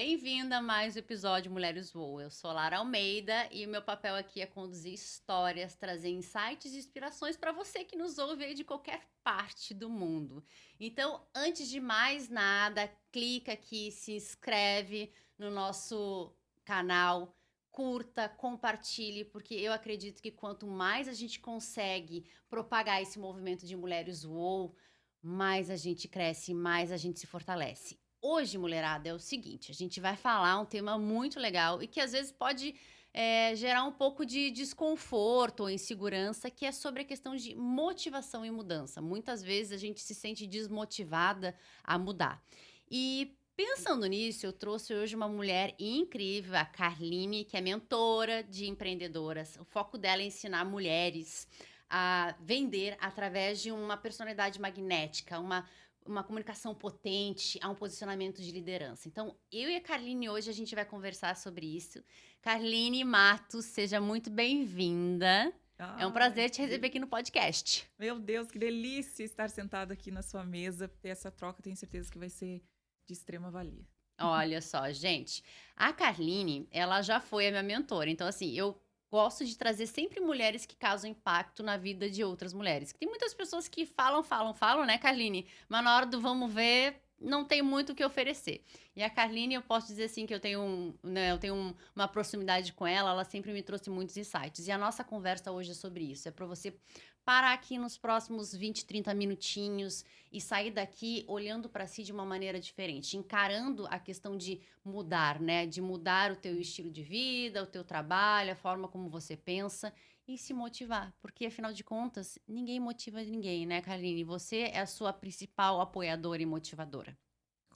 Bem-vinda a mais um episódio Mulheres Voam. Eu sou Lara Almeida e o meu papel aqui é conduzir histórias, trazer insights e inspirações para você que nos ouve aí de qualquer parte do mundo. Então, antes de mais nada, clica aqui, se inscreve no nosso canal, curta, compartilhe, porque eu acredito que quanto mais a gente consegue propagar esse movimento de Mulheres Voam, mais a gente cresce, mais a gente se fortalece. Hoje, mulherada, é o seguinte: a gente vai falar um tema muito legal e que às vezes pode gerar um pouco de desconforto ou insegurança, que é sobre a questão de motivação e mudança. Muitas vezes a gente se sente desmotivada a mudar. E pensando nisso, eu trouxe hoje uma mulher incrível, a Carline, que é mentora de empreendedoras. O foco dela é ensinar mulheres a vender através de uma personalidade magnética, uma comunicação potente, a um posicionamento de liderança. Então, eu e a Carline hoje a gente vai conversar sobre isso. Carline Matos, seja muito bem-vinda. É um Ai, prazer te que receber aqui no podcast. Meu Deus, que delícia estar sentada aqui na sua mesa. Ter essa troca, tenho certeza que vai ser de extrema valia. Olha só, gente, a Carline, ela já foi a minha mentora. Então, assim, eu gosto de trazer sempre mulheres que causam impacto na vida de outras mulheres. Tem muitas pessoas que falam, né, Carline? Mas na hora do vamos ver, não tem muito o que oferecer. E a Carline, eu posso dizer assim que uma proximidade com ela, ela sempre me trouxe muitos insights. E a nossa conversa hoje é sobre isso. É para você parar aqui nos próximos 20, 30 minutinhos e sair daqui olhando para si de uma maneira diferente, encarando a questão de mudar, né? De mudar o teu estilo de vida, o teu trabalho, a forma como você pensa e se motivar, porque afinal de contas, ninguém motiva ninguém, né, Karine? Você é a sua principal apoiadora e motivadora.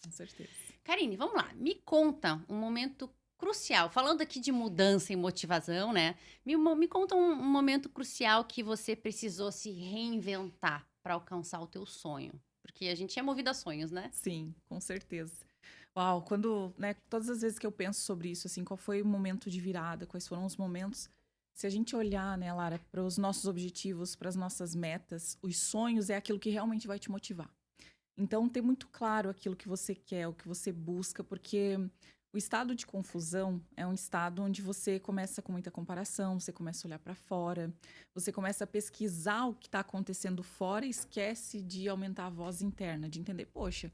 Com certeza. Karine, vamos lá, me conta um momento crucial, falando aqui de mudança e motivação, né? Me conta um momento crucial que você precisou se reinventar para alcançar o teu sonho. Porque a gente é movido a sonhos, né? Sim, com certeza. Uau, quando, né, todas as vezes que eu penso sobre isso, assim, qual foi o momento de virada, quais foram os momentos, se a gente olhar, né, Lara, para os nossos objetivos, para as nossas metas, os sonhos é aquilo que realmente vai te motivar. Então, ter muito claro aquilo que você quer, o que você busca, porque o estado de confusão é um estado onde você começa com muita comparação, você começa a olhar para fora, você começa a pesquisar o que está acontecendo fora e esquece de aumentar a voz interna, de entender, poxa,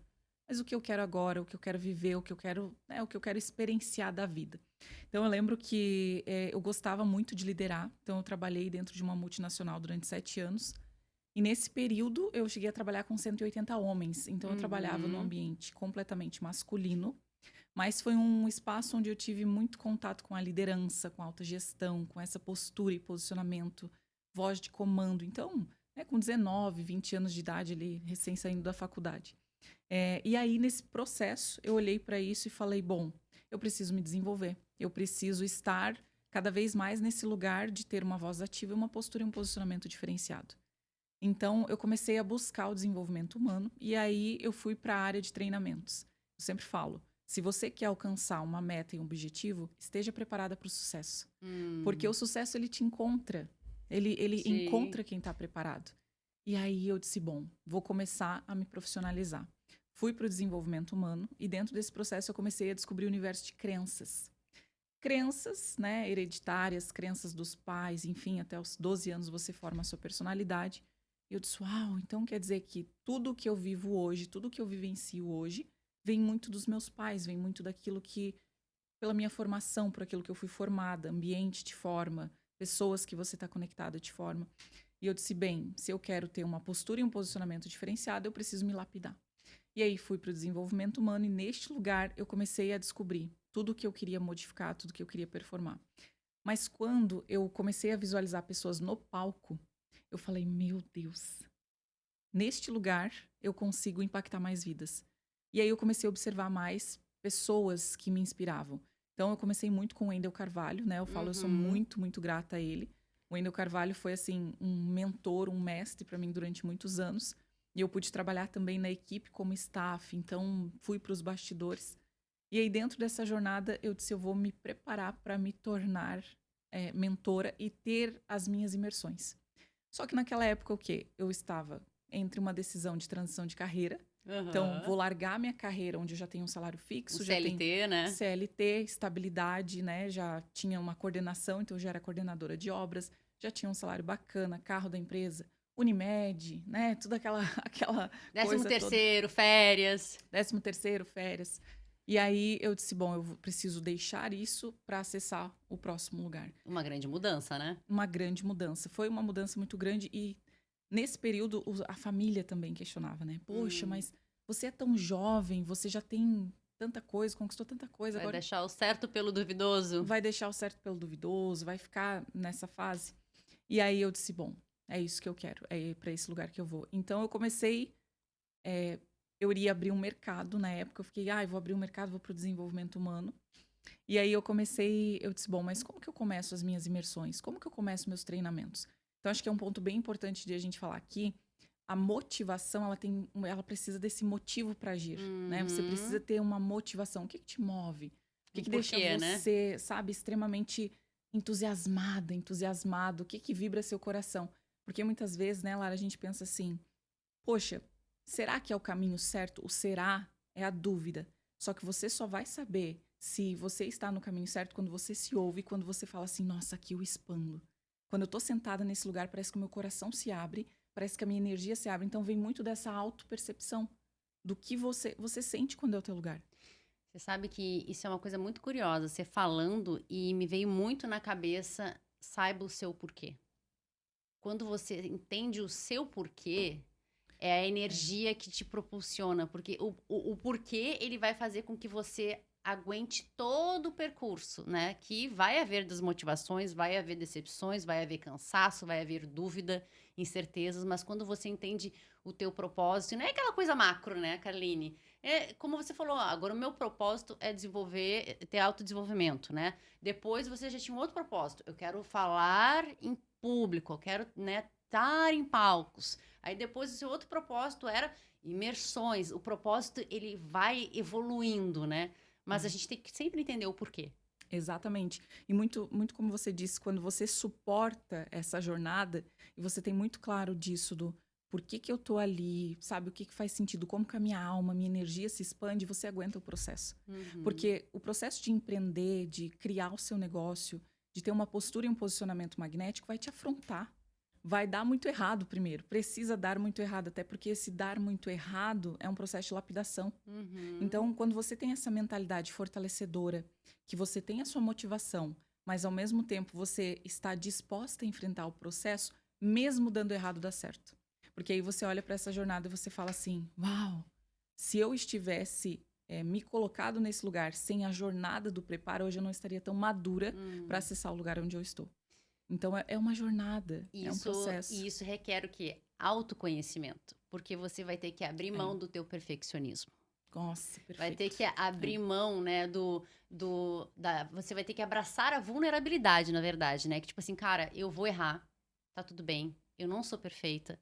mas o que eu quero agora, o que eu quero viver, o que eu quero, né, o que eu quero experienciar da vida. Então, eu lembro que eu gostava muito de liderar, então eu trabalhei dentro de uma multinacional durante 7 anos. E nesse período, eu cheguei a trabalhar com 180 homens. Então, eu trabalhava num Uhum. ambiente completamente masculino, mas foi um espaço onde eu tive muito contato com a liderança, com a autogestão, com essa postura e posicionamento, voz de comando. Então, né, com 19, 20 anos de idade, ali, recém saindo da faculdade. E aí, nesse processo, eu olhei para isso e falei: bom, eu preciso me desenvolver, eu preciso estar cada vez mais nesse lugar de ter uma voz ativa, uma postura e um posicionamento diferenciado. Então, eu comecei a buscar o desenvolvimento humano e aí eu fui para a área de treinamentos. Eu sempre falo, se você quer alcançar uma meta e um objetivo, esteja preparada para o sucesso. Porque o sucesso, ele te encontra. Ele Sim. encontra quem está preparado. E aí eu disse, bom, vou começar a me profissionalizar. Fui para o desenvolvimento humano e dentro desse processo eu comecei a descobrir o universo de crenças. Crenças, né, hereditárias, crenças dos pais, enfim, até os 12 anos você forma a sua personalidade. E eu disse, uau, então quer dizer que tudo que eu vivo hoje, tudo que eu vivencio hoje, vem muito dos meus pais, vem muito daquilo que, pela minha formação, por aquilo que eu fui formada, ambiente te forma, pessoas que você está conectada te forma. E eu disse, bem, se eu quero ter uma postura e um posicionamento diferenciado, eu preciso me lapidar. E aí fui para o desenvolvimento humano e neste lugar eu comecei a descobrir tudo o que eu queria modificar, tudo que eu queria performar. Mas quando eu comecei a visualizar pessoas no palco, eu falei, meu Deus, neste lugar eu consigo impactar mais vidas. E aí eu comecei a observar mais pessoas que me inspiravam. Então eu comecei muito com o Wendel Carvalho, né? Eu falo, eu sou Uhum. muito, muito grata a ele. O Wendel Carvalho foi assim um mentor, um mestre para mim durante muitos anos. E eu pude trabalhar também na equipe como staff, então fui para os bastidores. E aí dentro dessa jornada eu disse, eu vou me preparar para me tornar mentora e ter as minhas imersões. Só que naquela época o quê? Eu estava entre uma decisão de transição de carreira Então, Aham. vou largar minha carreira onde eu já tenho um salário Um fixo, já tenho CLT, né? CLT, estabilidade, né? Já tinha uma coordenação, então eu já era coordenadora de obras, já tinha um salário bacana, carro da empresa, Unimed, né? Tudo aquela, aquela Décimo coisa toda. terceiro, férias. 13º, férias. E aí eu disse, bom, preciso deixar isso para acessar o próximo lugar. Uma grande mudança, né? Uma grande mudança. Foi uma mudança muito grande e nesse período a família também questionava, né? Poxa, Hum. mas você é tão jovem, você já tem tanta coisa, conquistou tanta coisa, Vai agora deixar o certo pelo duvidoso. vai deixar o certo pelo duvidoso, vai ficar nessa fase. E aí eu disse, bom, é isso que eu quero, é para esse lugar que eu vou. Então eu comecei, eu iria abrir um mercado na época, eu fiquei, eu vou abrir um mercado, vou para o desenvolvimento humano. E aí eu disse, bom, mas como que eu começo as minhas imersões? Como que eu começo meus treinamentos? Então acho que é um ponto bem importante de a gente falar aqui. A motivação, ela precisa desse motivo para agir, né? Você precisa Uhum. ter uma motivação. O que te move? O que Um deixa porquê, né? você, sabe, extremamente entusiasmado? O que vibra seu coração? Porque muitas vezes, né, Lara, a gente pensa assim, poxa, será que é o caminho certo? O será é a dúvida. Só que você só vai saber se você está no caminho certo quando você se ouve, quando você fala assim, nossa, aqui eu expando. Quando eu tô sentada nesse lugar, parece que o meu coração se abre, parece que a minha energia se abre. Então vem muito dessa autopercepção do que você sente quando é o teu lugar. Você sabe que isso é uma coisa muito curiosa, você falando, e me veio muito na cabeça, saiba o seu porquê. Quando você entende o seu porquê, é a É, energia que te propulsiona, porque o porquê ele vai fazer com que você aguente todo o percurso, né? Que vai haver desmotivações, vai haver decepções, vai haver cansaço, vai haver dúvida, incertezas, mas quando você entende o teu propósito, e não é aquela coisa macro, né, Carline? É, como você falou, agora o meu propósito é desenvolver, ter autodesenvolvimento, né? Depois você já tinha um outro propósito. Eu quero falar em público, eu quero, né, estar em palcos. Aí depois o seu outro propósito era imersões. O propósito ele vai evoluindo, né? Mas a é. gente tem que sempre entender o porquê. Exatamente. E muito, muito como você disse, quando você suporta essa jornada e você tem muito claro disso do por que que eu tô ali, sabe, o que que faz sentido, como que a minha alma, a minha energia se expande, você aguenta o processo. Uhum. Porque o processo de empreender, de criar o seu negócio, de ter uma postura e um posicionamento magnético vai te afrontar. Vai dar muito errado primeiro, precisa dar muito errado, até porque esse dar muito errado é um processo de lapidação. Uhum. Então, quando você tem essa mentalidade fortalecedora, que você tem a sua motivação, mas ao mesmo tempo você está disposta a enfrentar o processo, mesmo dando errado, dá certo. Porque aí você olha para essa jornada e você fala assim: uau, se eu estivesse me colocado nesse lugar sem a jornada do preparo, hoje eu não estaria tão madura para Hum. acessar o lugar onde eu estou. Então, é uma jornada, é um E processo. isso requer o quê? Autoconhecimento. Porque você vai ter que abrir É. mão do teu perfeccionismo. Nossa, Vai ter perfeito. que É. abrir mão, né, você vai ter que abraçar a vulnerabilidade, na verdade, né? Que tipo assim, cara, eu vou errar, tá tudo bem, eu não sou perfeita.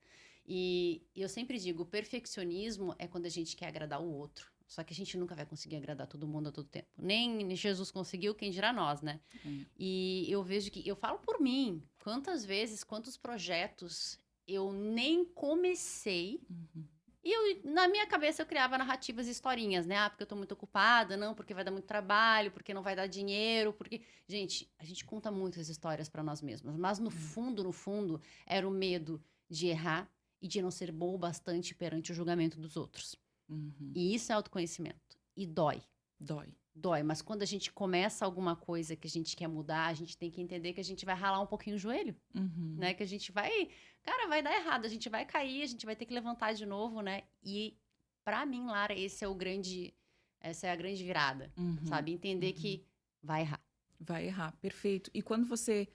E eu sempre digo, o perfeccionismo é quando a gente quer agradar o outro. Só que a gente nunca vai conseguir agradar todo mundo a todo tempo. Nem Jesus conseguiu, quem dirá nós, né? É. E eu vejo que, eu falo por mim, quantas vezes, quantos projetos eu nem comecei Uhum. e na minha cabeça eu criava narrativas e historinhas, né? Ah, porque eu tô muito ocupada, não, porque vai dar muito trabalho, porque não vai dar dinheiro, porque. Gente, a gente conta muitas histórias pra nós mesmas, mas É. no fundo, era o medo de errar e de não ser bom o bastante perante o julgamento dos outros. Uhum. E isso é autoconhecimento. E dói. Dói. Dói, mas quando a gente começa alguma coisa que a gente quer mudar, a gente tem que entender que a gente vai ralar um pouquinho o joelho, Uhum. né? Que a gente vai, cara, vai dar errado, a gente vai cair, a gente vai ter que levantar de novo, né? E pra mim, Lara, essa é a grande virada, Uhum. sabe? Entender Uhum. que vai errar. Vai errar, perfeito. E quando você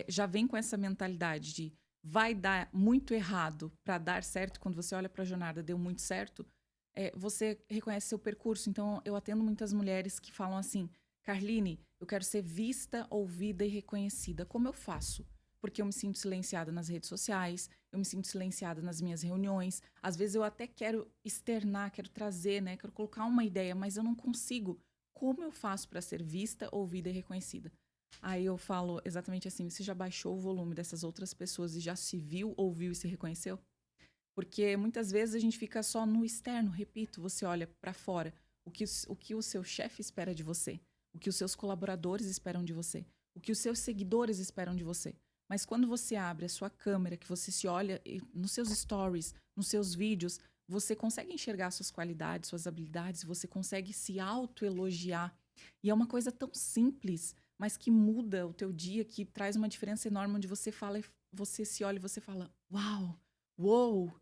já vem com essa mentalidade de vai dar muito errado para dar certo, quando você olha para a jornada, deu muito certo, você reconhece seu percurso. Então, eu atendo muitas mulheres que falam assim: Carline, eu quero ser vista, ouvida e reconhecida. Como eu faço? Porque eu me sinto silenciada nas redes sociais, eu me sinto silenciada nas minhas reuniões. Às vezes eu até quero externar, quero trazer, né? Quero colocar uma ideia, mas eu não consigo. Como eu faço para ser vista, ouvida e reconhecida? Aí eu falo exatamente assim: você já baixou o volume dessas outras pessoas e já se viu, ouviu e se reconheceu? Porque muitas vezes a gente fica só no externo, repito, você olha para fora, o que o seu chefe espera de você, o que os seus colaboradores esperam de você, o que os seus seguidores esperam de você. Mas quando você abre a sua câmera, que você se olha nos seus stories, nos seus vídeos, você consegue enxergar suas qualidades, suas habilidades, você consegue se autoelogiar. E é uma coisa tão simples, mas que muda o teu dia, que traz uma diferença enorme, onde você fala, você se olha e você fala, uau, uou,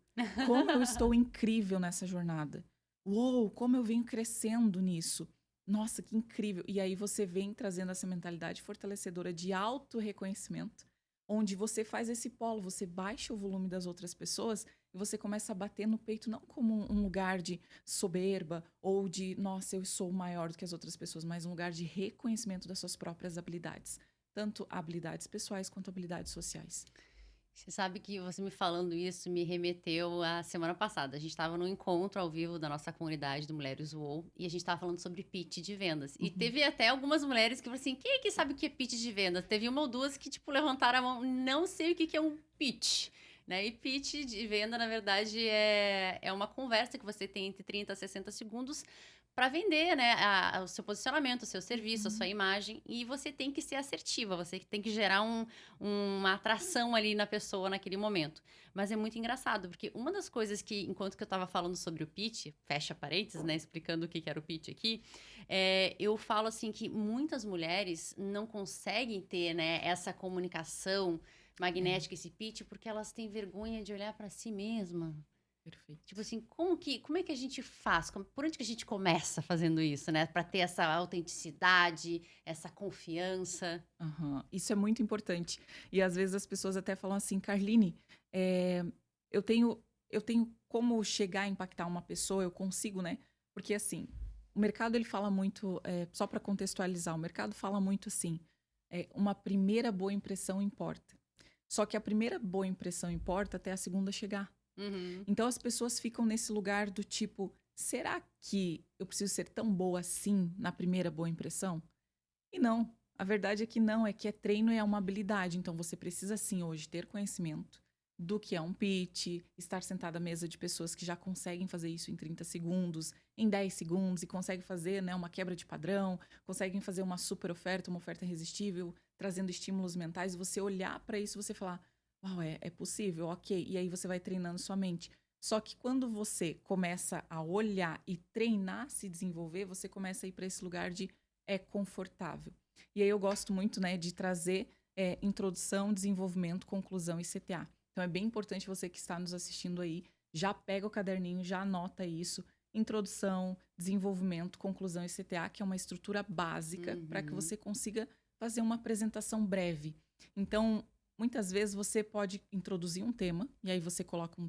como eu estou incrível nessa jornada. Uou, como eu venho crescendo nisso. Nossa, que incrível. E aí você vem trazendo essa mentalidade fortalecedora de auto-reconhecimento, onde você faz esse polo, você baixa o volume das outras pessoas e você começa a bater no peito não como um lugar de soberba ou de, nossa, eu sou maior do que as outras pessoas, mas um lugar de reconhecimento das suas próprias habilidades, tanto habilidades pessoais quanto habilidades sociais. Você sabe que você me falando isso me remeteu à semana passada. A gente estava num encontro ao vivo da nossa comunidade do Mulheres UOL e a gente estava falando sobre pitch de vendas. E Uhum. teve até algumas mulheres que falaram assim: quem é que sabe o que é pitch de vendas? Teve uma ou duas que, tipo, levantaram a mão, não sei o que que é um pitch. Né? E pitch de venda, na verdade, é uma conversa que você tem entre 30 a 60 segundos para vender, né, o seu posicionamento, o seu serviço, a sua Uhum. imagem, e você tem que ser assertiva, você tem que gerar uma atração ali na pessoa naquele momento. Mas é muito engraçado, porque uma das coisas que, enquanto que eu estava falando sobre o pitch, fecha parênteses, né, explicando o que que era o pitch aqui, eu falo assim que muitas mulheres não conseguem ter, né, essa comunicação É, magnética, esse pitch, porque elas têm vergonha de olhar para si mesma. Tipo perfeito. assim, como é que a gente faz? Por onde que a gente começa fazendo isso, né? Para ter essa autenticidade, essa confiança. Aham. Isso é muito importante. E às vezes as pessoas até falam assim, Carline, eh, eu tenho, eu tenho como chegar a impactar uma pessoa, eu consigo, né? Porque assim, o mercado ele fala muito, só para contextualizar, o mercado fala muito assim, uma primeira boa impressão importa. Só que a primeira boa impressão importa até a segunda chegar. Uhum. Então as pessoas ficam nesse lugar do tipo, será que eu preciso ser tão boa assim na primeira boa impressão? E não, a verdade é que não, é que é treino e é uma habilidade. Então você precisa sim hoje ter conhecimento do que é um pitch, estar sentado à mesa de pessoas que já conseguem fazer isso em 30 segundos, em 10 segundos e conseguem fazer, né, uma quebra de padrão, conseguem fazer uma super oferta, uma oferta irresistível, trazendo estímulos mentais, e você olhar para isso e você falar, uau, é possível, ok. E aí você vai treinando sua mente. Só que quando você começa a olhar e treinar, se desenvolver, você começa a ir para esse lugar de é confortável. E aí eu gosto muito, né, de trazer introdução, desenvolvimento, conclusão e CTA. Então é bem importante você que está nos assistindo aí, já pega o caderninho, já anota isso. Introdução, desenvolvimento, conclusão e CTA, que é uma estrutura básica para que Uhum. você consiga fazer uma apresentação breve. Então, muitas vezes você pode introduzir um tema, e aí você coloca um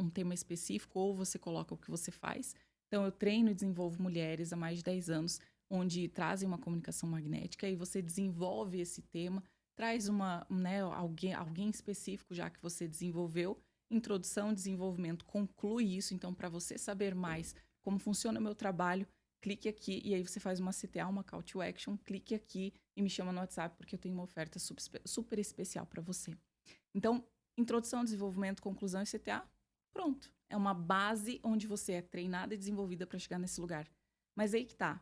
tema específico, ou você coloca o que você faz. Então, eu treino e desenvolvo mulheres há mais de 10 anos onde trazem uma comunicação magnética e você desenvolve esse tema, traz né, alguém específico já que você desenvolveu, introdução, desenvolvimento, conclui isso. Então, para você saber mais como funciona o meu trabalho, clique aqui e aí você faz uma CTA, uma call to action, clique aqui e me chama no WhatsApp porque eu tenho uma oferta super especial para você. Então, introdução, desenvolvimento, conclusão e CTA, pronto. É uma base onde você é treinada e desenvolvida para chegar nesse lugar. Mas aí que tá.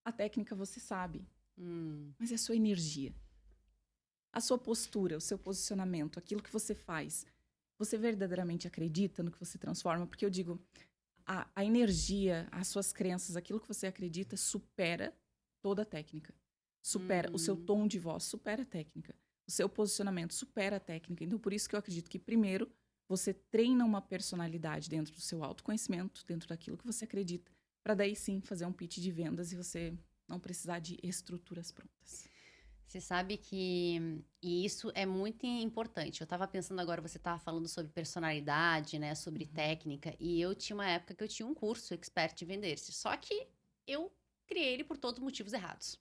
A técnica você sabe, Hum. mas é a sua energia, a sua postura, o seu posicionamento, aquilo que você faz. Você verdadeiramente acredita no que você transforma? Porque eu digo, a energia, as suas crenças, aquilo que você acredita supera toda a técnica. Supera o seu Uhum. tom de voz, supera a técnica. O seu posicionamento supera a técnica. Então, por isso que eu acredito que, primeiro, você treina uma personalidade dentro do seu autoconhecimento, dentro daquilo que você acredita, para daí sim fazer um pitch de vendas e você não precisar de estruturas prontas. Você sabe que e isso é muito importante. Eu estava pensando agora, você estava falando sobre personalidade, né, sobre Uhum. técnica, e eu tinha uma época que eu tinha um curso expert em vender-se. Só que eu criei ele por todos os motivos errados,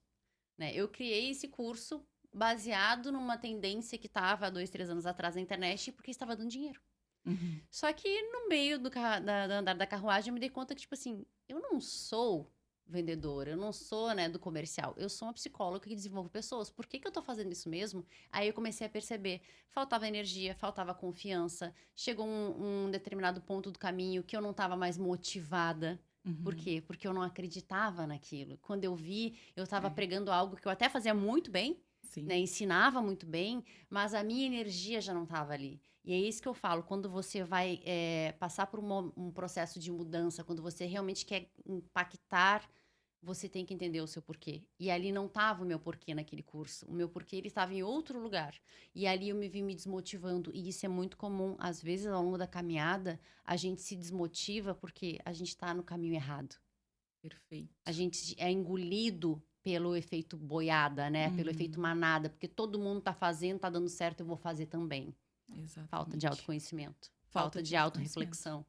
né? Eu criei esse curso baseado numa tendência que estava há 2, 3 anos atrás na internet, porque estava dando dinheiro. Uhum. Só que no meio do andar da carruagem eu me dei conta que, tipo assim, eu não sou vendedora, eu não sou, né, do comercial. Eu sou uma psicóloga que desenvolve pessoas. Por que que eu tô fazendo isso mesmo? Aí eu comecei a perceber, faltava energia, faltava confiança. Chegou um determinado ponto do caminho que eu não estava mais motivada. Por Uhum. quê? Porque eu não acreditava naquilo. Quando eu vi, eu estava É, pregando algo que eu até fazia muito bem, sim. né, ensinava muito bem, mas a minha energia já não estava ali. E é isso que eu falo, quando você vai passar por um processo de mudança, quando você realmente quer impactar, você tem que entender o seu porquê. E ali não estava o meu porquê naquele curso. O meu porquê ele estava em outro lugar. E ali eu me vi me desmotivando. E isso é muito comum. Às vezes, ao longo da caminhada, a gente se desmotiva porque a gente está no caminho errado. A Perfeito. gente é engolido pelo efeito boiada, né? Pelo efeito Uhum. manada. Porque todo mundo tá fazendo, tá dando certo, eu vou fazer também. Falta de Exatamente. autoconhecimento. Falta Falta de de autoconhecimento. autorreflexão.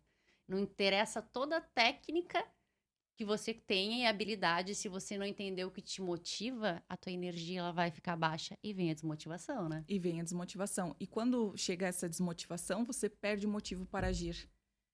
Não interessa toda a técnica que você tenha e habilidade, se você não entender o que te motiva, a tua energia ela vai ficar baixa e vem a desmotivação, né? E vem a desmotivação. E quando chega essa desmotivação, você perde o motivo para agir.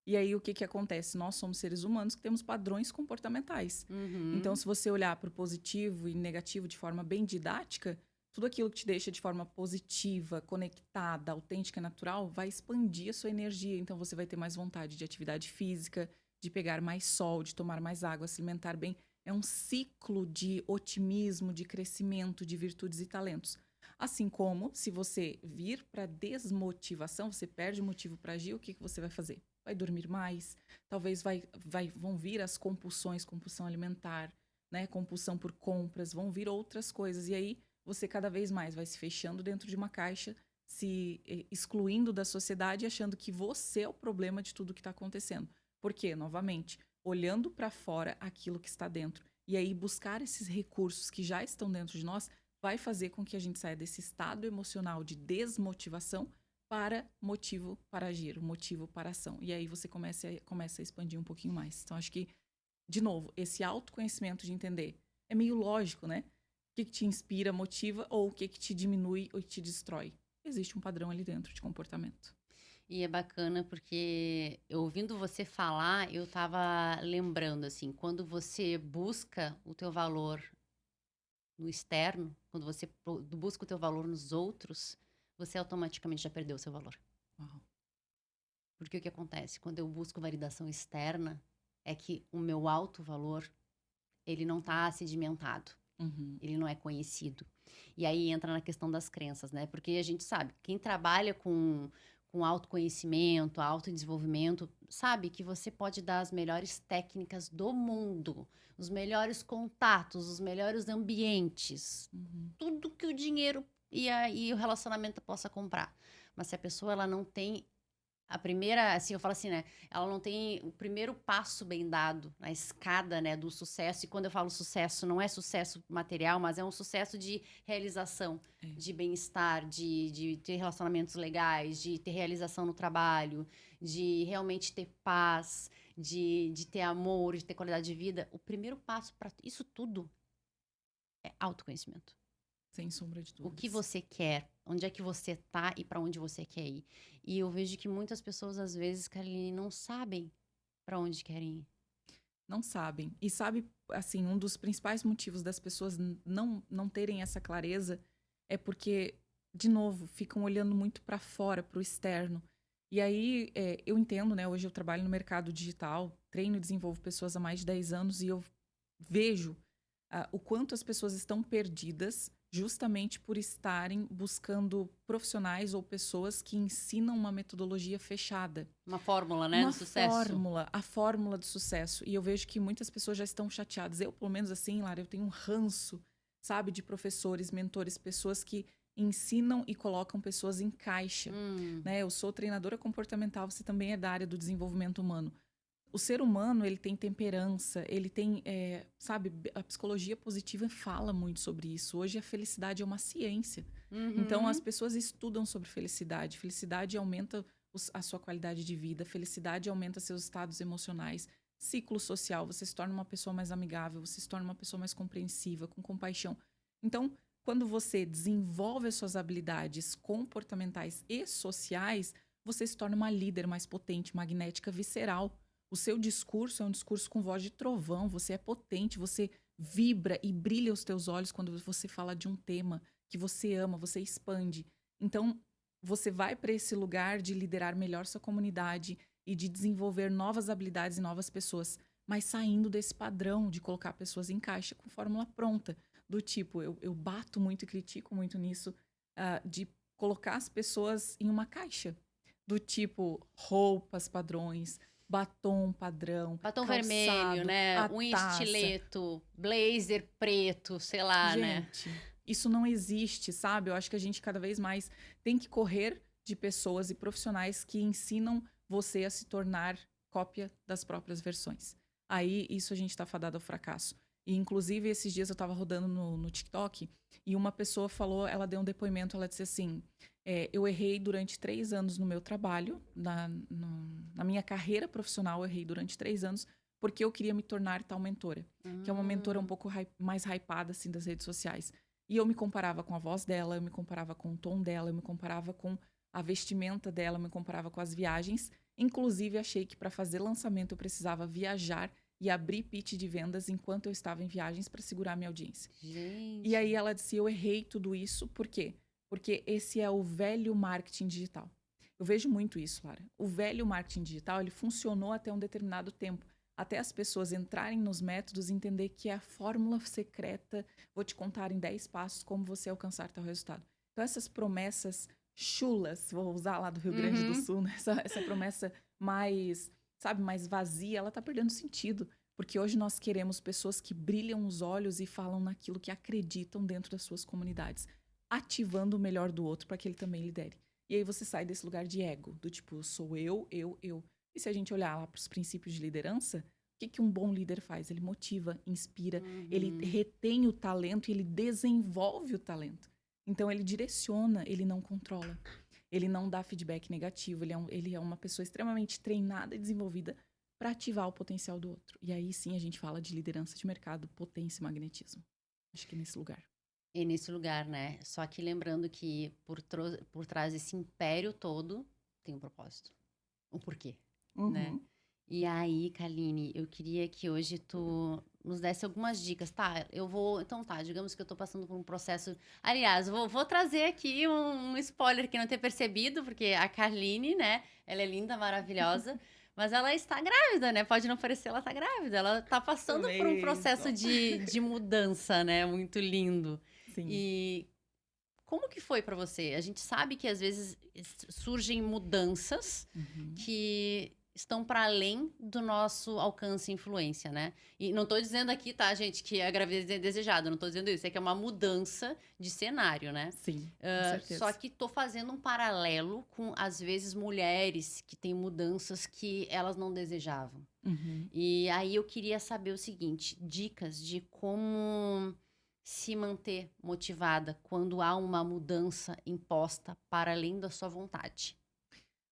E aí o que que acontece? Nós somos seres humanos que temos padrões comportamentais. Então, Uhum. se você olhar para o positivo e negativo de forma bem didática, tudo aquilo que te deixa de forma positiva, conectada, autêntica e natural, vai expandir a sua energia. Então, você vai ter mais vontade de atividade física, de pegar mais sol, de tomar mais água, se alimentar bem. É um ciclo de otimismo, de crescimento, de virtudes e talentos. Assim como, se você vir para desmotivação, você perde o motivo para agir, o que que você vai fazer? Vai dormir mais, talvez vão vir as compulsões, compulsão alimentar, né? Compulsão por compras, vão vir outras coisas. E aí você cada vez mais vai se fechando dentro de uma caixa, se excluindo da sociedade, achando que você é o problema de tudo que está acontecendo. Por quê? Novamente, olhando para fora aquilo que está dentro. E aí buscar esses recursos que já estão dentro de nós vai fazer com que a gente saia desse estado emocional de desmotivação para motivo para agir, motivo para ação. E aí você começa a expandir um pouquinho mais. Então, acho que, de novo, esse autoconhecimento de entender é meio lógico, né? O que te inspira, motiva ou o que te diminui ou te destrói. Existe um padrão ali dentro de comportamento. E é bacana porque eu ouvindo você falar, eu tava lembrando assim, quando você busca o teu valor no externo, quando você busca o teu valor nos outros, você automaticamente já perdeu o seu valor. Uau. Porque o que acontece? Quando eu busco validação externa, é que o meu alto valor, ele não tá sedimentado. Uhum. Ele não é conhecido. E aí entra na questão das crenças, né? Porque a gente sabe, quem trabalha com autoconhecimento, autodesenvolvimento, sabe que você pode dar as melhores técnicas do mundo, os melhores contatos, os melhores ambientes, Uhum. tudo que o dinheiro e o relacionamento possa comprar. Mas se a pessoa ela não tem a primeira, assim, eu falo assim, né? Ela não tem o primeiro passo bem dado na escada, né, do sucesso. E quando eu falo sucesso, não é sucesso material, mas é um sucesso de realização, É. de bem-estar, de ter relacionamentos legais, de ter realização no trabalho, de realmente ter paz, de ter amor, de ter qualidade de vida. O primeiro passo para isso tudo é autoconhecimento. Sem sombra de O que dúvidas. você quer, onde é que você tá e para onde você quer ir. E eu vejo que muitas pessoas, às vezes, Caroline, não sabem para onde querem ir. Não sabem. E sabe, assim, um dos principais motivos das pessoas não terem essa clareza é porque, de novo, ficam olhando muito para fora, para o externo. E aí, eu entendo, né? Hoje eu trabalho no mercado digital, treino e desenvolvo pessoas há mais de 10 anos e eu vejo o quanto as pessoas estão perdidas justamente por estarem buscando profissionais ou pessoas que ensinam uma metodologia fechada. Uma fórmula, né, do Uma sucesso. fórmula, a fórmula do sucesso. E eu vejo que muitas pessoas já estão chateadas. Eu, pelo menos assim, Lara, eu tenho um ranço, sabe, de professores, mentores, pessoas que ensinam e colocam pessoas em caixa, Hum, né? Eu sou treinadora comportamental, você também é da área do desenvolvimento humano. O ser humano, ele tem temperança, ele tem, sabe, a psicologia positiva fala muito sobre isso. Hoje a felicidade é uma ciência. Então as uhum. pessoas estudam sobre felicidade. Felicidade aumenta a sua qualidade de vida, felicidade aumenta seus estados emocionais. Ciclo social, você se torna uma pessoa mais amigável, você se torna uma pessoa mais compreensiva, com compaixão. Então, quando você desenvolve as suas habilidades comportamentais e sociais, você se torna uma líder mais potente, magnética, visceral. O seu discurso é um discurso com voz de trovão, você é potente, você vibra e brilha os teus olhos quando você fala de um tema que você ama, você expande. Então, você vai para esse lugar de liderar melhor sua comunidade e de desenvolver novas habilidades e novas pessoas, mas saindo desse padrão de colocar pessoas em caixa com fórmula pronta. Do tipo, eu bato muito e critico muito nisso, de colocar as pessoas em uma caixa. Do tipo, roupas padrões, batom padrão, Batom vermelho, calçado, né? a Um taça. estileto, blazer preto, sei lá, né? Gente, isso não existe, sabe? Eu acho que a gente cada vez mais tem que correr de pessoas e profissionais que ensinam você a se tornar cópia das próprias versões. Aí, isso a gente tá fadado ao fracasso. E, inclusive, esses dias eu tava rodando no TikTok e uma pessoa falou, ela deu um depoimento, ela disse assim, eu errei durante 3 anos no meu trabalho, na minha carreira profissional, eu errei durante 3 anos porque eu queria me tornar tal mentora, que é uma mentora um pouco mais hypada, assim, das redes sociais. E eu me comparava com a voz dela, eu me comparava com o tom dela, eu me comparava com a vestimenta dela, eu me comparava com as viagens. Inclusive, achei que para fazer lançamento eu precisava viajar e abrir pitch de vendas enquanto eu estava em viagens para segurar minha audiência. E aí Gente. ela disse, eu errei tudo isso, por quê? Porque esse é o velho marketing digital. Eu vejo muito isso, Lara. O velho marketing digital, ele funcionou até um determinado tempo. Até as pessoas entrarem nos métodos e entender que é a fórmula secreta, vou te contar em 10 passos como você alcançar tal resultado. Então, essas promessas chulas, vou usar lá do Rio Grande do Uhum. Sul, né? Essa promessa mais, sabe, mais vazia, ela tá perdendo sentido. Porque hoje nós queremos pessoas que brilham os olhos e falam naquilo que acreditam dentro das suas comunidades, ativando o melhor do outro para que ele também lidere. E aí você sai desse lugar de ego, do tipo, sou eu, eu. E se a gente olhar lá para os princípios de liderança, o que um bom líder faz? Ele motiva, inspira, ele Uhum. retém o talento e ele desenvolve o talento. Então ele direciona, ele não controla. Ele não dá feedback negativo, ele é uma pessoa extremamente treinada e desenvolvida para ativar o potencial do outro. E aí sim a gente fala de liderança de mercado, potência e magnetismo. Acho que é nesse lugar. E nesse lugar, né? Só que lembrando que por trás desse império todo tem um propósito. Um porquê, né? Uhum. E aí, Kaline, eu queria que hoje tu nos desse algumas dicas, tá? Então tá, digamos que eu tô passando por um processo. Aliás, vou trazer aqui um spoiler que não ter percebido, porque a Carline, né? Ela é linda, maravilhosa, mas ela está grávida, né? Pode não parecer, ela tá grávida. Ela tá Isso passando por um processo mesmo. de mudança, né? Muito lindo. Sim. E como que foi pra você? A gente sabe que às vezes surgem mudanças Uhum. que estão para além do nosso alcance e influência, né? E não tô dizendo aqui, tá, gente, que a gravidez é desejada, não tô dizendo isso, é que é uma mudança de cenário, né? Sim, com Só certeza. que tô fazendo um paralelo com, às vezes, mulheres que têm mudanças que elas não desejavam. Uhum. E aí eu queria saber o seguinte, dicas de como se manter motivada quando há uma mudança imposta para além da sua vontade.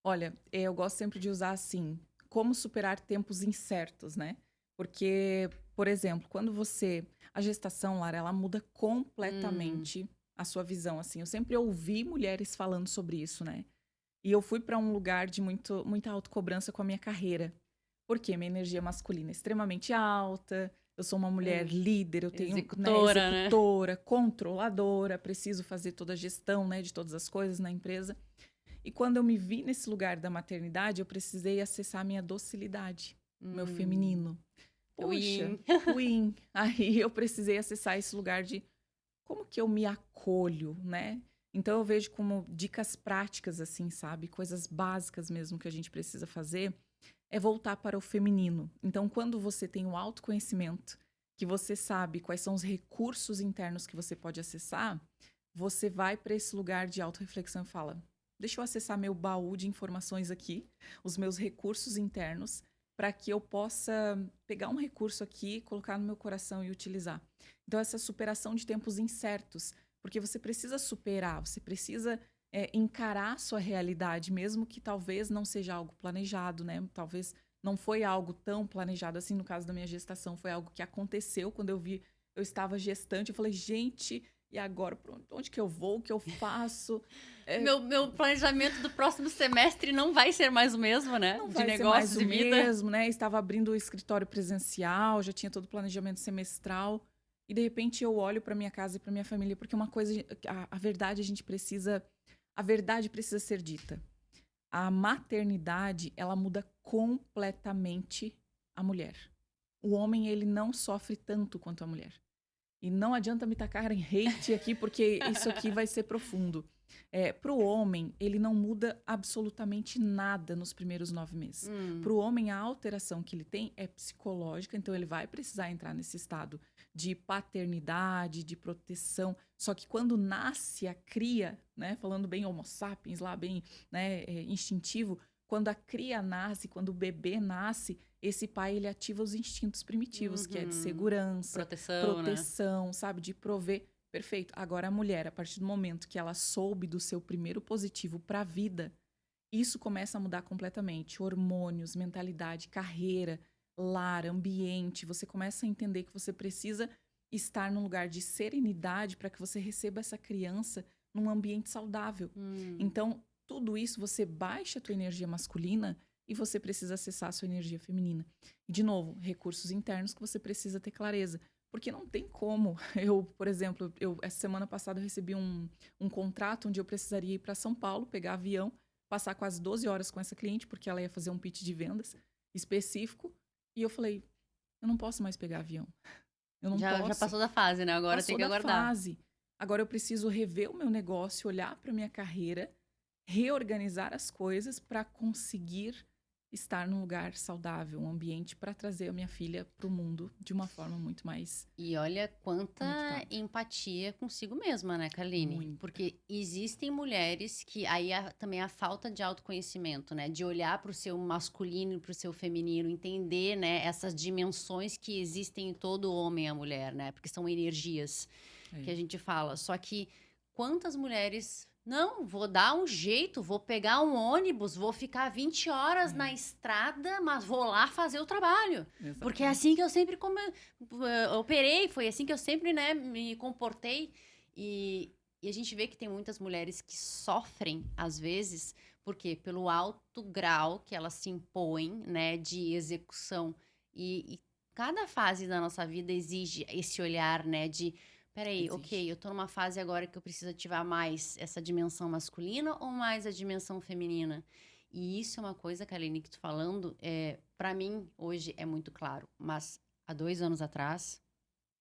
Olha, eu gosto sempre de usar assim, como superar tempos incertos, né? Porque, por exemplo, quando você. A gestação, Lara, ela muda Hum, completamente a sua visão, assim. Eu sempre ouvi mulheres falando sobre isso, né? E eu fui para um lugar de muita autocobrança com a minha carreira. Porque minha energia masculina é extremamente alta, eu sou uma mulher hum. líder, eu tenho, né, Executora, né? executora, controladora, preciso fazer toda a gestão, né, de todas as coisas na empresa. E quando eu me vi nesse lugar da maternidade, eu precisei acessar a minha docilidade, o meu Hum, feminino. o Poxa, yin. o yin. Aí eu precisei acessar esse lugar de como que eu me acolho, né? Então eu vejo como dicas práticas, assim, sabe? Coisas básicas mesmo que a gente precisa fazer é voltar para o feminino. Então, quando você tem o autoconhecimento, que você sabe quais são os recursos internos que você pode acessar, você vai para esse lugar de autorreflexão e fala: deixa eu acessar meu baú de informações aqui, os meus recursos internos, para que eu possa pegar um recurso aqui, colocar no meu coração e utilizar. Então, essa superação de tempos incertos, porque você precisa superar, você precisa encarar a sua realidade, mesmo que talvez não seja algo planejado, né? Talvez não foi algo tão planejado assim. No caso da minha gestação, foi algo que aconteceu quando eu vi, eu estava gestante. Eu falei, gente, E agora, onde que eu vou? O que eu faço? Meu planejamento do próximo semestre não vai ser mais o mesmo, né? Não De vai ser mais negócios o e vida. mesmo, né? Estava abrindo o escritório presencial, já tinha todo o planejamento semestral. E de repente eu olho para minha casa e para minha família, porque uma coisa, a verdade a verdade precisa ser dita. A maternidade, ela muda completamente a mulher. O homem, ele não sofre tanto quanto a mulher. E não adianta me tacar em hate aqui, porque isso aqui vai ser profundo. Para o homem, ele não muda absolutamente nada nos primeiros 9 meses. Para o homem, a alteração que ele tem é psicológica, então ele vai precisar entrar nesse estado de paternidade, de proteção. Só que quando nasce a cria, né, falando bem Homo sapiens, lá bem, né, instintivo, quando a cria nasce, quando o bebê nasce, esse pai ele ativa os instintos primitivos, que é de segurança, Proteção, né? sabe, de prover. Perfeito. Agora a mulher, a partir do momento que ela soube do seu primeiro positivo para a vida, isso começa a mudar completamente. Hormônios, mentalidade, carreira, lar, ambiente. Você começa a entender que você precisa estar num lugar de serenidade para que você receba essa criança num ambiente saudável. Então, tudo isso você baixa a tua energia masculina e você precisa acessar a sua energia feminina. E, de novo, recursos internos que você precisa ter clareza. Porque não tem como. Eu, por exemplo, essa semana passada eu recebi um contrato onde eu precisaria ir para São Paulo, pegar avião, passar quase 12 horas com essa cliente, porque ela ia fazer um pitch de vendas específico. E eu falei, eu não posso mais pegar avião. Eu não Já posso. passou da fase, né? Agora tem Passou que da aguardar. fase. Agora eu preciso rever o meu negócio, olhar para minha carreira, reorganizar as coisas para conseguir estar num lugar saudável, um ambiente para trazer a minha filha para o mundo de uma forma muito mais E olha quanta conectada. empatia consigo mesma, né, Kaline? Muita. Porque existem mulheres que aí também a falta de autoconhecimento, né, de olhar para o seu masculino e para o seu feminino, entender, né, essas dimensões que existem em todo homem e a mulher, né? Porque são energias que a É. gente fala. Só que quantas mulheres, não, vou dar um jeito, vou pegar um ônibus, vou ficar 20 horas na estrada, mas vou lá fazer o trabalho. Porque é Exatamente. assim que eu sempre operei, foi assim que eu sempre, né, me comportei. E a gente vê que tem muitas mulheres que sofrem, às vezes, porque pelo alto grau que elas se impõem, né, de execução. E cada fase da nossa vida exige esse olhar, né, de peraí, ok, Existe. eu tô numa fase agora que eu preciso ativar mais essa dimensão masculina ou mais a dimensão feminina? E isso é uma coisa, Kaline, que tu falando, para mim, hoje é muito claro. Mas há 2 anos atrás,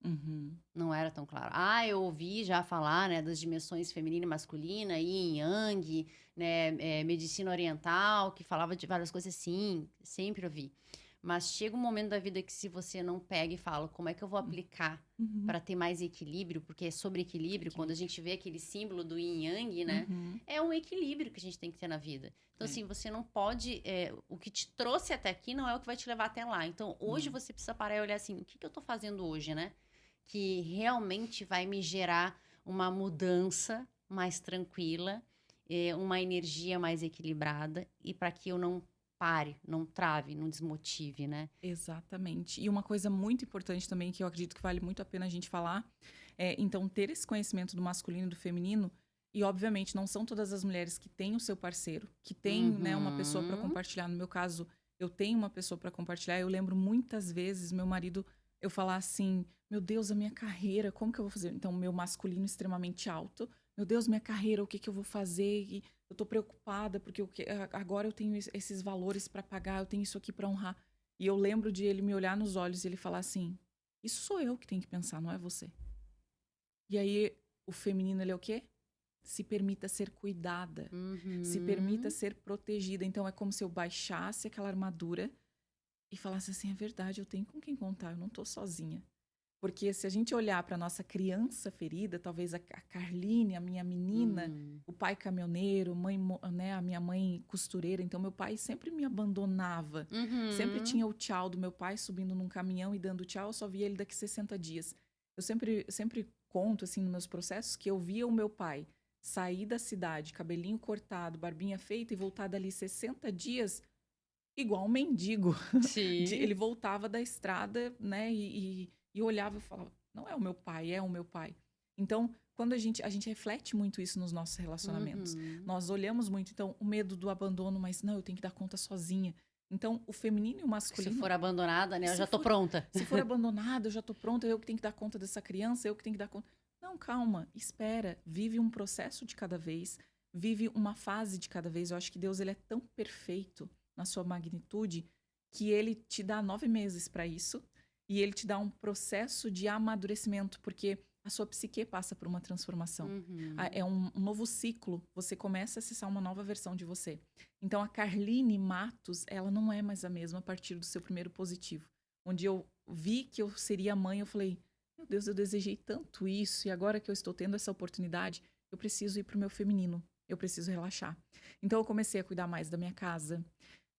Uhum. não era tão claro. Eu ouvi já falar, né, das dimensões feminina e masculina, yin, yang, né, medicina oriental, que falava de várias coisas assim, sempre ouvi. Mas chega um momento da vida que se você não pega e fala, como é que eu vou aplicar Uhum. para ter mais equilíbrio? Porque é sobre equilíbrio, quando a gente vê aquele símbolo do yin yang, né? Uhum. É um equilíbrio que a gente tem que ter na vida. Então, É. assim, você não pode. O que te trouxe até aqui não é o que vai te levar até lá. Então, hoje Não. você precisa parar e olhar assim: o que eu tô fazendo hoje, né? Que realmente vai me gerar uma mudança mais tranquila, uma energia mais equilibrada e para que eu não pare, não trave, não desmotive, né? Exatamente. E uma coisa muito importante também, que eu acredito que vale muito a pena a gente falar, então, ter esse conhecimento do masculino e do feminino, e obviamente não são todas as mulheres que têm o seu parceiro, que têm, né, uma pessoa para Uhum. compartilhar. No meu caso, eu tenho uma pessoa para compartilhar. Eu lembro muitas vezes meu marido, eu falar assim, meu Deus, a minha carreira, como que eu vou fazer? Então, meu masculino extremamente alto, meu Deus, minha carreira, o que que eu vou fazer? E eu tô preocupada, porque agora eu tenho esses valores para pagar, eu tenho isso aqui para honrar. E eu lembro de ele me olhar nos olhos e ele falar assim: isso sou eu que tenho que pensar, não é você. E aí, o feminino, ele é o quê? Se permita ser cuidada, se permita Uhum. ser protegida. Então, é como se eu baixasse aquela armadura e falasse assim: é verdade, eu tenho com quem contar, eu não tô sozinha. Porque se a gente olhar para nossa criança ferida, talvez a Carline, a minha menina, Uhum. o pai caminhoneiro, né, a minha mãe costureira, então meu pai sempre me abandonava. Sempre Uhum. tinha o tchau do meu pai subindo num caminhão e dando tchau, eu só via ele daqui 60 dias. Eu sempre conto assim nos meus processos que eu via o meu pai sair da cidade, cabelinho cortado, barbinha feita e voltar dali 60 dias igual um mendigo. Sim. Ele voltava da estrada, né? E olhava e falava: não é o meu pai, é o meu pai. Então, quando a gente reflete muito isso nos nossos relacionamentos. Uhum. Nós olhamos muito, então, o medo do abandono, mas não, eu tenho que dar conta sozinha. Então, o feminino e o Se eu masculino, for abandonada, né, eu se já tô for, pronta. se for abandonada, eu já tô pronta, eu que tenho que dar conta dessa criança, eu que tenho que dar conta. Não, calma, espera, vive um processo de cada vez, vive uma fase de cada vez. Eu acho que Deus, ele é tão perfeito na sua magnitude que ele te dá 9 meses para isso e ele te dá um processo de amadurecimento, porque a sua psique passa por uma transformação. Uhum. É um novo ciclo. Você começa a acessar uma nova versão de você. Então, a Carline Matos, ela não é mais a mesma a partir do seu primeiro positivo. Onde eu vi que eu seria mãe, eu falei, meu Deus, eu desejei tanto isso. E agora que eu estou tendo essa oportunidade, eu preciso ir para o meu feminino. Eu preciso relaxar. Então, eu comecei a cuidar mais da minha casa.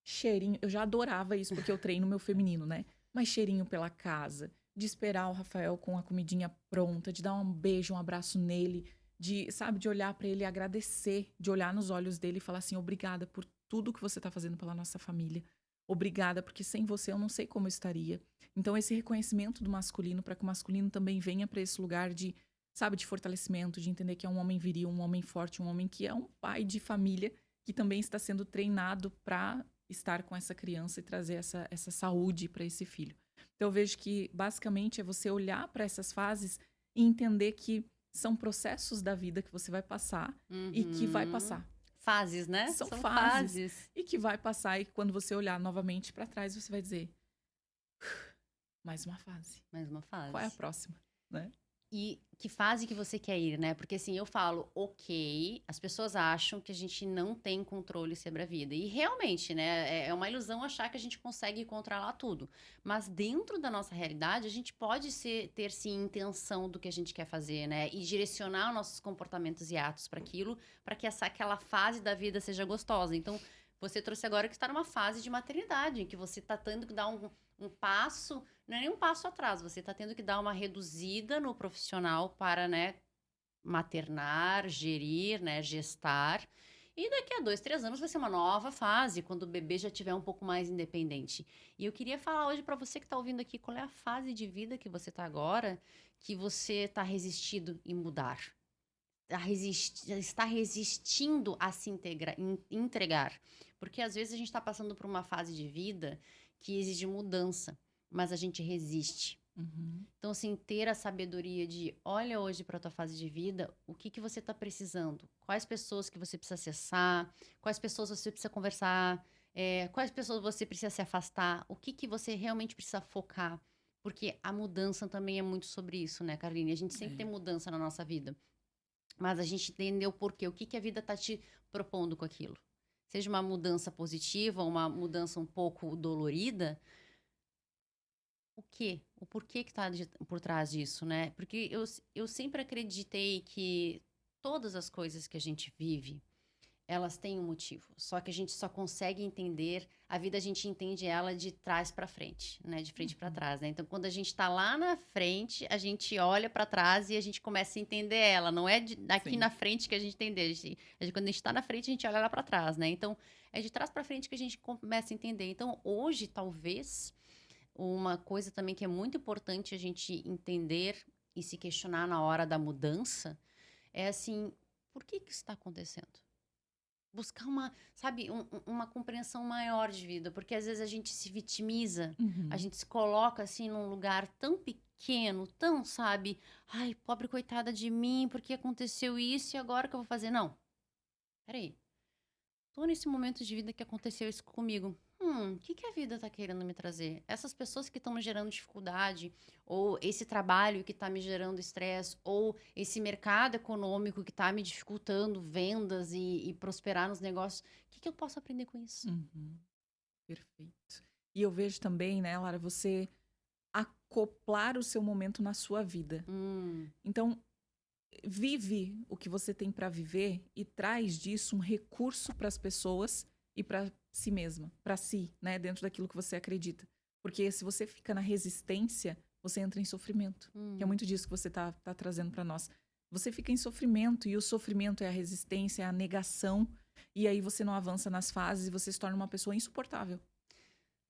Cheirinho, eu já adorava isso, porque eu treino meu feminino, né? Mas cheirinho pela casa, de esperar o Rafael com a comidinha pronta, de dar um beijo, um abraço nele, de, sabe, de olhar para ele e agradecer, de olhar nos olhos dele e falar assim, obrigada por tudo que você tá fazendo pela nossa família. Obrigada, porque sem você eu não sei como eu estaria. Então, esse reconhecimento do masculino, para que o masculino também venha para esse lugar de, sabe, de fortalecimento, de entender que é um homem viril, um homem forte, um homem que é um pai de família, que também está sendo treinado para estar com essa criança e trazer essa saúde para esse filho. Então, eu vejo que, basicamente, é você olhar para essas fases e entender que são processos da vida que você vai passar e que vai Uhum. passar. Fases, né? São São fases. fases. E que vai passar, e quando você olhar novamente para trás, você vai dizer, mais uma fase. Mais uma Qual é a fase. próxima? Né? E que fase que você quer ir, né? Porque assim, eu falo, ok, as pessoas acham que a gente não tem controle sobre a vida. E realmente, né? É uma ilusão achar que a gente consegue controlar tudo. Mas dentro da nossa realidade, a gente pode ter sim intenção do que a gente quer fazer, né? E direcionar nossos comportamentos e atos para aquilo, para que aquela fase da vida seja gostosa. Então, você trouxe agora que está numa fase de maternidade, em que você está tendo que dar um passo, não é nem um passo atrás, você está tendo que dar uma reduzida no profissional para, né, maternar, gerir, né, gestar. E daqui a 2, 3 anos vai ser uma nova fase, quando o bebê já estiver um pouco mais independente. E eu queria falar hoje para você que está ouvindo aqui, qual é a fase de vida que você está agora, que você está resistindo em mudar. Está resistindo a se entregar. Porque às vezes a gente está passando por uma fase de vida que exige mudança, mas a gente resiste. Uhum. Então, assim, ter a sabedoria de olha hoje para a tua fase de vida, o que você está precisando? Quais pessoas que você precisa acessar? Quais pessoas você precisa conversar? Quais pessoas você precisa se afastar? O que você realmente precisa focar? Porque a mudança também é muito sobre isso, né, Carline? A gente sempre tem mudança na nossa vida. Mas a gente entendeu por quê. O que a vida está te propondo com aquilo? Seja uma mudança positiva, uma mudança um pouco dolorida, o quê? O porquê que está por trás disso, né? Porque eu sempre acreditei que todas as coisas que a gente vive, elas têm um motivo. Só que a gente só consegue entender, a vida a gente entende ela de trás para frente, né? De frente para Uhum. trás, né? Então, quando a gente tá lá na frente, a gente olha para trás e a gente começa a entender ela. Não é daqui Sim. na frente que a gente entende. Quando a gente tá na frente, a gente olha lá para trás, né? Então, é de trás para frente que a gente começa a entender. Então, hoje, talvez, uma coisa também que é muito importante a gente entender e se questionar na hora da mudança é assim, por que isso está acontecendo? Buscar uma, sabe, uma compreensão maior de vida, porque às vezes a gente se vitimiza, a Uhum. gente se coloca assim num lugar tão pequeno, tão, sabe, ai, pobre coitada de mim, porque aconteceu isso e agora o que eu vou fazer? Não, peraí, tô nesse momento de vida que aconteceu isso comigo. O que a vida tá querendo me trazer? Essas pessoas que estão me gerando dificuldade, ou esse trabalho que tá me gerando estresse, ou esse mercado econômico que tá me dificultando vendas e prosperar nos negócios, o que eu posso aprender com isso? Uhum. Perfeito. E eu vejo também, né, Lara, você acoplar o seu momento na sua vida. Hum, Então, vive o que você tem para viver e traz disso um recurso para as pessoas e para si mesma, para si, né, dentro daquilo que você acredita. Porque se você fica na resistência, você entra em sofrimento, que é hum, muito disso que você tá trazendo para nós. Você fica em sofrimento e o sofrimento é a resistência, é a negação, e aí você não avança nas fases e você se torna uma pessoa insuportável,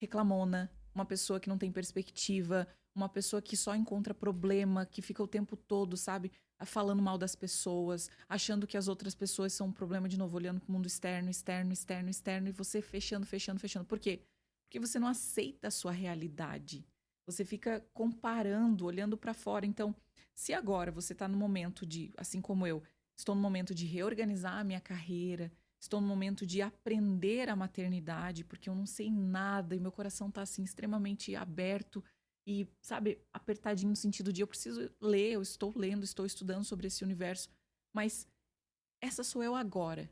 reclamona, uma pessoa que não tem perspectiva, uma pessoa que só encontra problema, que fica o tempo todo, sabe, falando mal das pessoas, achando que as outras pessoas são um problema, de novo, olhando para o mundo externo, externo, externo, externo, e você fechando, fechando, fechando. Por quê? Porque você não aceita a sua realidade. Você fica comparando, olhando para fora. Então, se agora você está no momento de, assim como eu, estou no momento de reorganizar a minha carreira, estou no momento de aprender a maternidade, porque eu não sei nada e meu coração está assim extremamente aberto e, sabe, apertadinho no sentido de eu preciso ler, eu estou lendo, estou estudando sobre esse universo, mas essa sou eu agora.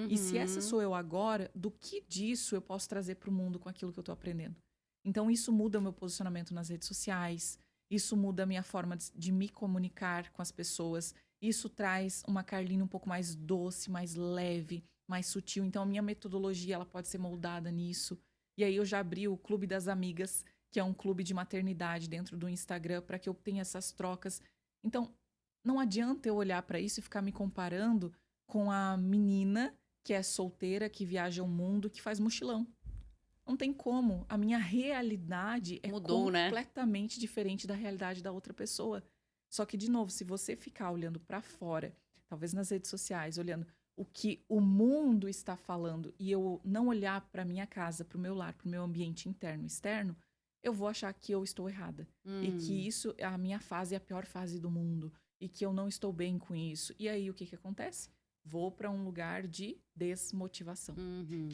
E se essa Uhum. sou eu agora, do que disso eu posso trazer para o mundo com aquilo que eu estou aprendendo? Então, isso muda o meu posicionamento nas redes sociais, isso muda a minha forma de me comunicar com as pessoas, isso traz uma Carline um pouco mais doce, mais leve, mais sutil. Então, a minha metodologia ela pode ser moldada nisso. E aí, eu já abri o Clube das Amigas, que é um clube de maternidade dentro do Instagram, para que eu tenha essas trocas. Então, não adianta eu olhar para isso e ficar me comparando com a menina que é solteira, que viaja o mundo, que faz mochilão. Não tem como. A minha realidade é Mudou, né? completamente diferente da realidade da outra pessoa. Só que, de novo, se você ficar olhando para fora, talvez nas redes sociais, olhando o que o mundo está falando e eu não olhar para minha casa, para o meu lar, para o meu ambiente interno e externo, eu vou achar que eu estou errada. E que isso, a minha fase é a pior fase do mundo. E que eu não estou bem com isso. E aí, o que acontece? Vou para um lugar de desmotivação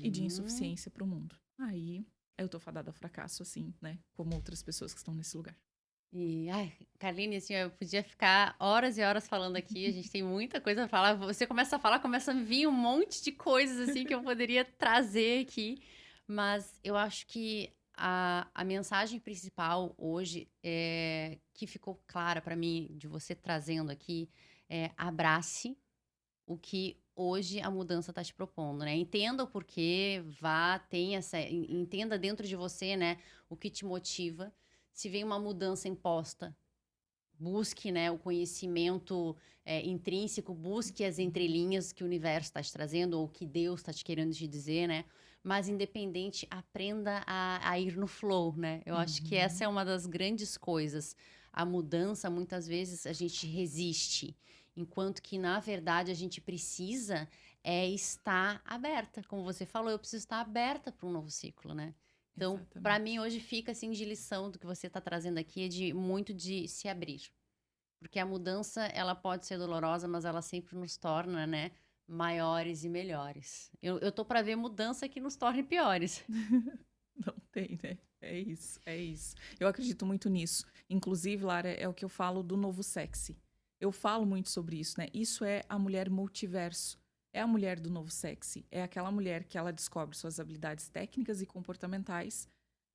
e de Uhum. insuficiência para o mundo. Aí eu tô fadada ao fracasso, assim, né? Como outras pessoas que estão nesse lugar. E, ai, Carline, assim, eu podia ficar horas e horas falando aqui, a gente tem muita coisa a falar. Você começa a falar, começa a vir um monte de coisas, assim, que eu poderia trazer aqui. Mas eu acho que a mensagem principal hoje, que ficou clara para mim, de você trazendo aqui, é abrace o que hoje a mudança está te propondo, né? Entenda o porquê, vá, tenha entenda dentro de você, né, o que te motiva. Se vem uma mudança imposta, busque, né, o conhecimento intrínseco, busque as entrelinhas que o universo está te trazendo ou que Deus está te querendo te dizer, né? Mas independente, aprenda a ir no flow, né? Eu acho que essa é Uhum. uma das grandes coisas. A mudança, muitas vezes, a gente resiste, enquanto que, na verdade, a gente precisa estar aberta. Como você falou, eu preciso estar aberta para um novo ciclo, né? Então, para mim, Exatamente. hoje fica assim de lição do que você está trazendo aqui, é de muito de se abrir. Porque a mudança, ela pode ser dolorosa, mas ela sempre nos torna, né, maiores e melhores. Eu tô para ver mudança que nos torne piores. Não tem, né? É isso, é isso. Eu acredito muito nisso. Inclusive, Lara, é o que eu falo do novo sexy. Eu falo muito sobre isso, né? Isso é a mulher multiverso. É a mulher do novo sexy. É aquela mulher que ela descobre suas habilidades técnicas e comportamentais,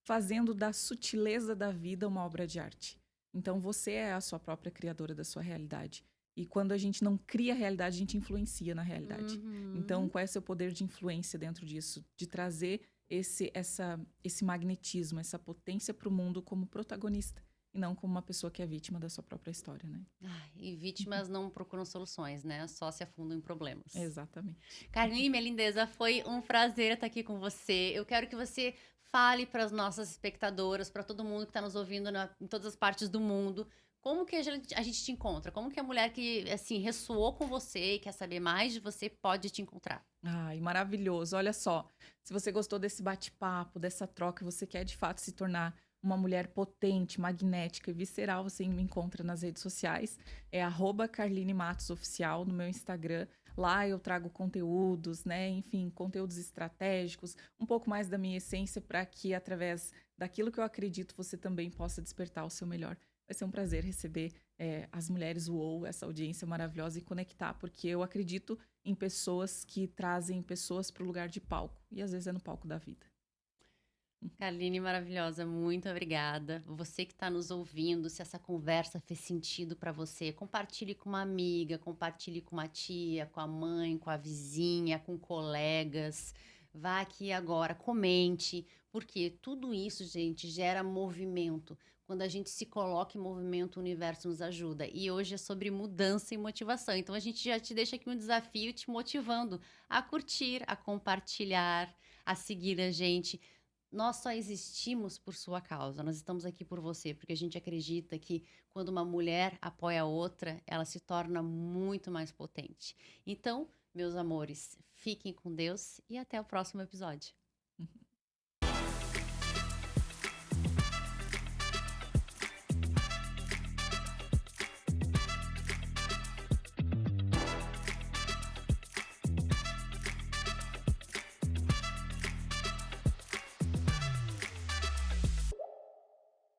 fazendo da sutileza da vida uma obra de arte. Então, você é a sua própria criadora da sua realidade. E quando a gente não cria a realidade, a gente influencia na realidade. Então, Uhum. qual é o seu poder de influência dentro disso? De trazer esse magnetismo, essa potência para o mundo como protagonista e não como uma pessoa que é vítima da sua própria história, né? Ai, e vítimas não procuram soluções, né? Só se afundam em problemas. Exatamente. Carlinhos, minha lindeza, foi um prazer estar aqui com você. Eu quero que você fale para as nossas espectadoras, para todo mundo que está nos ouvindo em todas as partes do mundo, como que a gente te encontra? Como que a mulher que, assim, ressoou com você e quer saber mais de você pode te encontrar? Ai, maravilhoso. Olha só, se você gostou desse bate-papo, dessa troca, você quer de fato se tornar uma mulher potente, magnética e visceral, você me encontra nas redes sociais. É @Carline Matos Oficial no meu Instagram. Lá eu trago conteúdos, né? Enfim, conteúdos estratégicos, um pouco mais da minha essência para que, através daquilo que eu acredito, você também possa despertar o seu melhor. Vai ser um prazer receber as mulheres UOL, essa audiência maravilhosa e conectar, porque eu acredito em pessoas que trazem pessoas para o lugar de palco. E às vezes é no palco da vida. Carline, maravilhosa, muito obrigada. Você que está nos ouvindo, se essa conversa fez sentido para você, compartilhe com uma amiga, compartilhe com uma tia, com a mãe, com a vizinha, com colegas. Vá aqui agora, comente, porque tudo isso, gente, gera movimento. Quando a gente se coloca em movimento, o universo nos ajuda. E hoje é sobre mudança e motivação. Então a gente já te deixa aqui um desafio te motivando a curtir, a compartilhar, a seguir a gente nós só existimos por sua causa, nós estamos aqui por você, porque a gente acredita que quando uma mulher apoia a outra, ela se torna muito mais potente. Então, meus amores, fiquem com Deus e até o próximo episódio.